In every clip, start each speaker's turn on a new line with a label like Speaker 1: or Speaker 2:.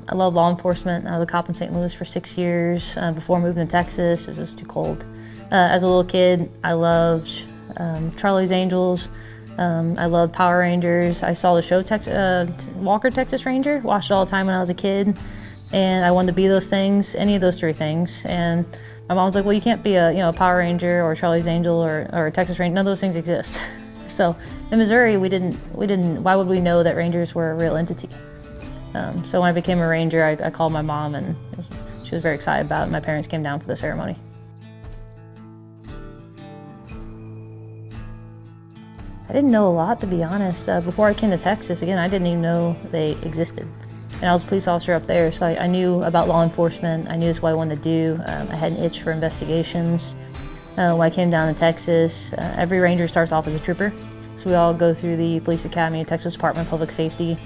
Speaker 1: I love law enforcement. I was a cop in St. Louis for 6 years before moving to Texas. It was just too cold. As a little kid, I loved Charlie's Angels. I loved Power Rangers. I saw the show Walker, Texas Ranger. Watched it all the time when I was a kid. And I wanted to be those things, any of those three things. And my mom was like, well, you can't be a Power Ranger or Charlie's Angel or a Texas Ranger. None of those things exist. So in Missouri, we didn't, why would we know that Rangers were a real entity? So when I became a Ranger, I called my mom and she was very excited about it. My parents came down for the ceremony. I didn't know a lot, to be honest. Before I came to Texas, again, I didn't even know they existed. And I was a police officer up there, so I knew about law enforcement. I knew that's what I wanted to do. I had an itch for investigations. When I came down to Texas, every Ranger starts off as a trooper. So we all go through the Police Academy, Texas Department of Public Safety,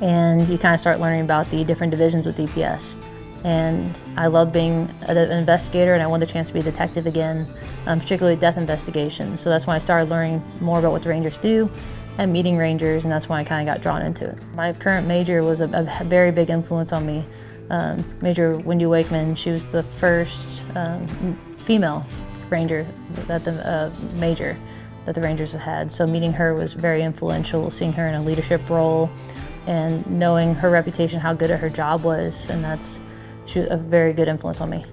Speaker 1: and you kind of start learning about the different divisions with DPS. And I loved being an investigator, and I wanted a chance to be a detective again, particularly death investigations. So that's when I started learning more about what the Rangers do and meeting Rangers, and that's when I kind of got drawn into it. My current major was a very big influence on me. Major Wendy Wakeman, she was the first female Ranger that the major that the Rangers have had. So meeting her was very influential, seeing her in a leadership role and knowing her reputation, how good at her job was, and she was a very good influence on me.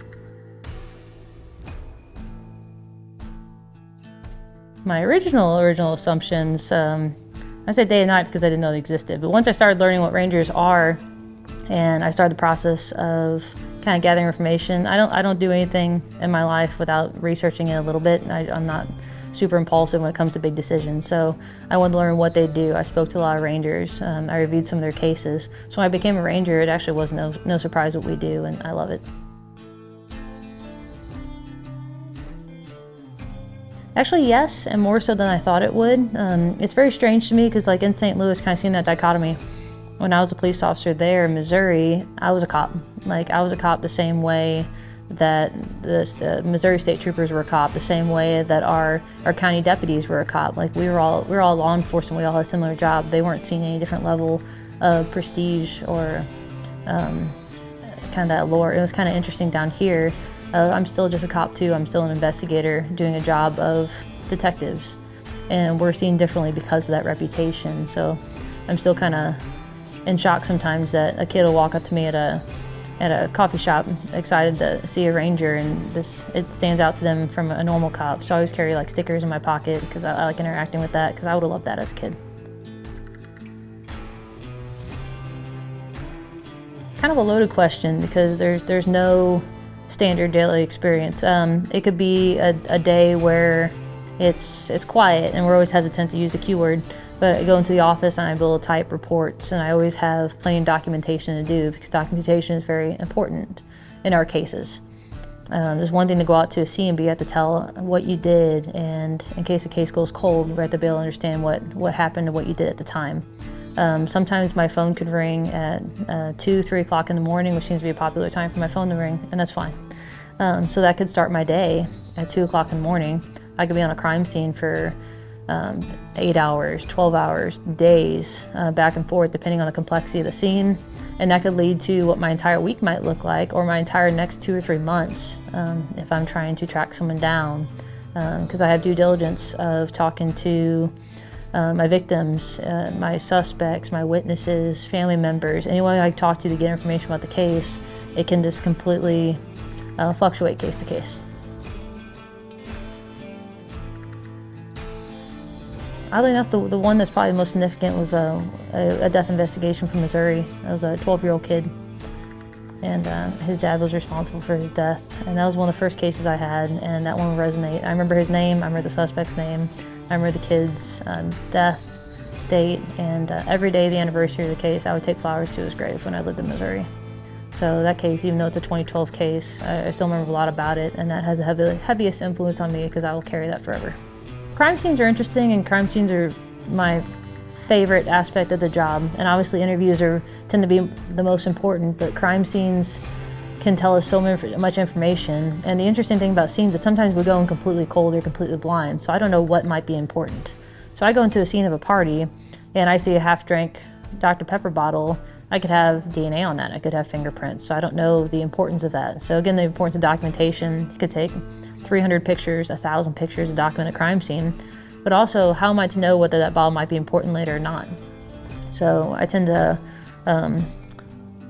Speaker 1: My original assumptions, I say day and night because I didn't know they existed, but once I started learning what Rangers are and I started the process of kind of gathering information, I don't do anything in my life without researching it a little bit. I'm not super impulsive when it comes to big decisions, so I wanted to learn what they do. I spoke to a lot of Rangers. I reviewed some of their cases. So when I became a Ranger, it actually was no surprise what we do, and I love it. Actually, yes, and more so than I thought it would. It's very strange to me because, like, in St. Louis, kind of seeing that dichotomy. When I was a police officer there in Missouri, I was a cop. Like, I was a cop the same way that the Missouri State Troopers were a cop, the same way that our county deputies were a cop. Like, we were all law enforcement. We all had a similar job. They weren't seeing any different level of prestige or kind of that lore. It was kind of interesting down here. I'm still just a cop too. I'm still an investigator doing a job of detectives, and we're seen differently because of that reputation. So I'm still kind of in shock sometimes that a kid will walk up to me at a coffee shop excited to see a Ranger, and it stands out to them from a normal cop. So I always carry like stickers in my pocket because I like interacting with that, because I would have loved that as a kid. Kind of a loaded question because there's no standard daily experience. It could be a day where it's quiet and we're always hesitant to use the Q word, but I go into the office and I build type reports, and I always have plenty of documentation to do because documentation is very important in our cases. There's one thing to go out to a scene, but you have to tell what you did, and in case the case goes cold, we have to be able to understand what happened and what you did at the time. Sometimes my phone could ring at 2, 3 o'clock in the morning, which seems to be a popular time for my phone to ring, and that's fine. So that could start my day at 2 o'clock in the morning. I could be on a crime scene for 8 hours, 12 hours, days, back and forth, depending on the complexity of the scene. And that could lead to what my entire week might look like, or my entire next 2 or 3 months, if I'm trying to track someone down. Because I have due diligence of talking to my victims, my suspects, my witnesses, family members, anyone I talk to get information about the case. It can just completely fluctuate case to case. Oddly enough, the one that's probably the most significant was a death investigation from Missouri. It was a 12-year-old kid, and his dad was responsible for his death. And that was one of the first cases I had, and that one would resonate. I remember his name, I remember the suspect's name, I remember the kid's death date, and every day the anniversary of the case, I would take flowers to his grave when I lived in Missouri. So that case, even though it's a 2012 case, I still remember a lot about it, and that has the heaviest influence on me because I will carry that forever. Crime scenes are interesting, and crime scenes are my favorite aspect of the job. And obviously interviews tend to be the most important, but crime scenes can tell us so much information. And the interesting thing about scenes is sometimes we go in completely cold or completely blind, so I don't know what might be important. So I go into a scene of a party, and I see a half-drank Dr. Pepper bottle. I could have DNA on that. I could have fingerprints. So I don't know the importance of that. So again, the importance of documentation. You could take 300 pictures, 1,000 pictures to document a crime scene, but also how am I to know whether that bottle might be important later or not? So I tend to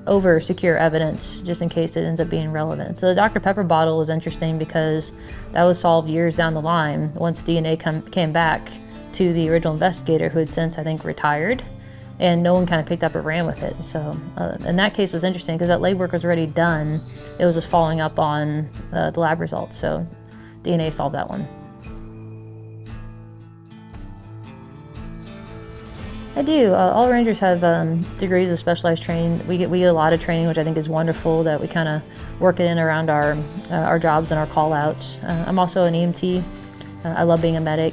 Speaker 1: over secure evidence just in case it ends up being relevant. So the Dr. Pepper bottle was interesting because that was solved years down the line once DNA came back to the original investigator, who had since, I think, retired, and no one kind of picked up or ran with it. So in that case was interesting because that legwork was already done. It was just following up on the lab results. So DNA solved that one. I do. All Rangers have degrees of specialized training. We get a lot of training, which I think is wonderful, that we kind of work it in around our jobs and our call-outs. I'm also an EMT. I love being a medic.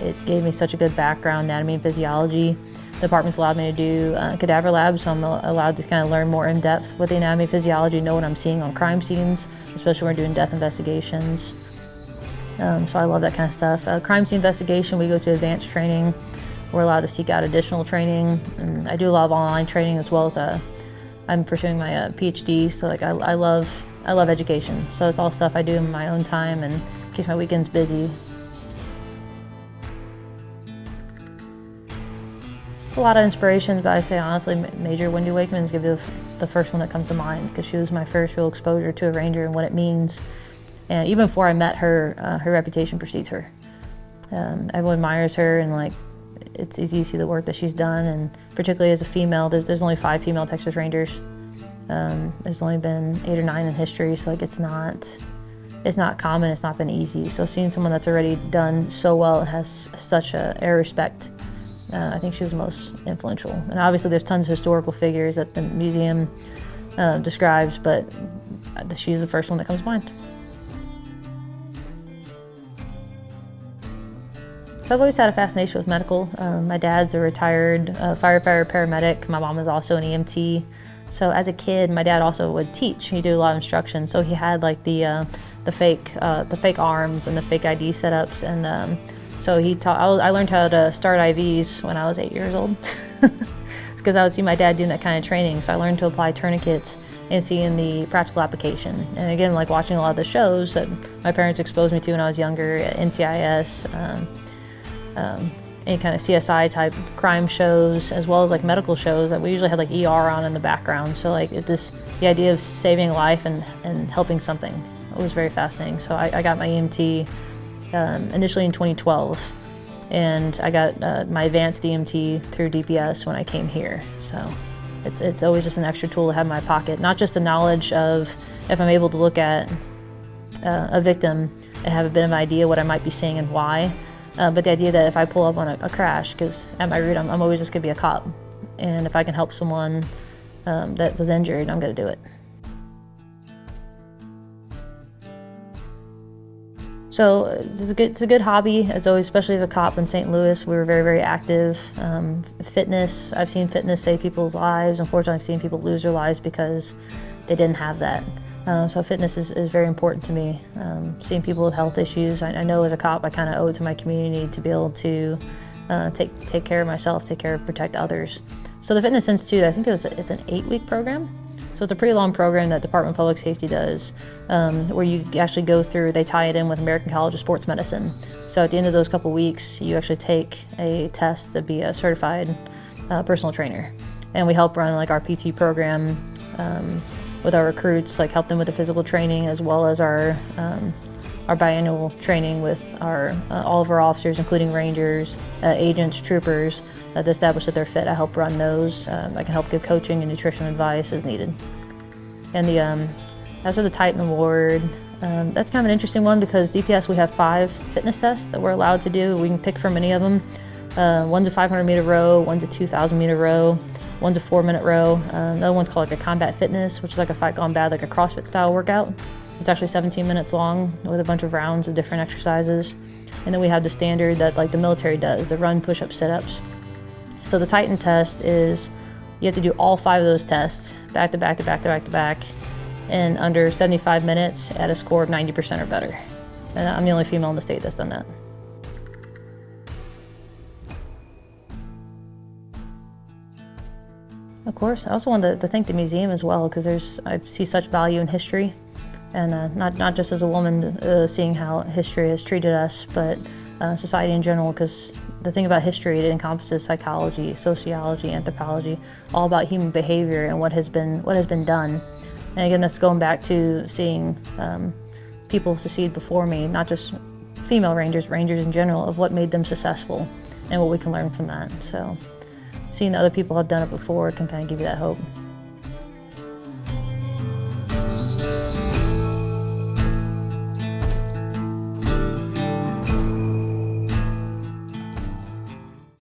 Speaker 1: It gave me such a good background, anatomy and physiology. The department's allowed me to do cadaver labs, so I'm allowed to kind of learn more in depth with the anatomy and physiology, know what I'm seeing on crime scenes, especially when we're doing death investigations. So I love that kind of stuff. Crime scene investigation, we go to advanced training. We're allowed to seek out additional training, and I do a lot of online training as well as I'm pursuing my PhD. So like I love education. So it's all stuff I do in my own time and in case my weekend's busy. A lot of inspirations, but I say honestly, Major Wendy Wakeman's give you the first one that comes to mind because she was my first real exposure to a Ranger and what it means. And even before I met her, her reputation precedes her. Everyone admires her, and like it's easy to see the work that she's done, and particularly as a female, there's only 5 female Texas Rangers. There's only been 8 or 9 in history, so like it's not common, it's not been easy. So seeing someone that's already done so well and has such a air of respect, I think she was most influential. And obviously there's tons of historical figures that the museum describes, but she's the first one that comes to mind. So I've always had a fascination with medical. My dad's a retired firefighter paramedic. My mom is also an EMT. So as a kid, my dad also would teach. He did a lot of instruction. So he had like the fake arms and the fake ID setups, and so he taught. I learned how to start IVs when I was 8 years old, because I would see my dad doing that kind of training. So I learned to apply tourniquets and seeing the practical application. And again, like watching a lot of the shows that my parents exposed me to when I was younger, NCIS. Any kind of CSI type crime shows, as well as like medical shows that we usually had like ER on in the background. So like the idea of saving life and helping something, it was very fascinating. So I got my EMT initially in 2012, and I got my advanced EMT through DPS when I came here. So it's always just an extra tool to have in my pocket, not just the knowledge of if I'm able to look at a victim and have a bit of an idea what I might be seeing and why. But the idea that if I pull up on a crash, because at my root I'm always just going to be a cop, and if I can help someone that was injured, I'm going to do it. So it's a good hobby, as always, especially as a cop in St. Louis. We were very, very active. Fitness, I've seen fitness save people's lives. Unfortunately, I've seen people lose their lives because they didn't have that. So fitness is very important to me. Seeing people with health issues, I know as a cop I kind of owe it to my community to be able to take care of myself, protect others. So the Fitness Institute, I think it's an 8-week program. So it's a pretty long program that Department of Public Safety does, where you actually go through, they tie it in with American College of Sports Medicine. So at the end of those couple weeks, you actually take a test to be a certified personal trainer. And we help run like our PT program, with our recruits, like help them with the physical training, as well as our biannual training with all of our officers, including Rangers, agents, troopers, to establish that they're fit. I help run those. I can help give coaching and nutrition advice as needed. And as for the Titan Award, that's kind of an interesting one because DPS, we have 5 fitness tests that we're allowed to do. We can pick from any of them. One's a 500-meter row, one's a 2,000-meter row, one's a 4-minute row. Another one's called like a combat fitness, which is like a fight gone bad, like a CrossFit style workout. It's actually 17 minutes long with a bunch of rounds of different exercises. And then we have the standard that like the military does, the run, push-up, sit-ups. So the Titan test is, you have to do all 5 of those tests back to back to back to back to back in under 75 minutes at a score of 90% or better. And I'm the only female in the state that's done that. Of course. I also wanted to thank the museum as well, because I see such value in history, and not just as a woman, seeing how history has treated us, but society in general. Because the thing about history, it encompasses psychology, sociology, anthropology, all about human behavior and what has been done. And again, that's going back to seeing people succeed before me, not just female rangers in general, of what made them successful and what we can learn from that. So seeing that other people have done it before can kind of give you that hope.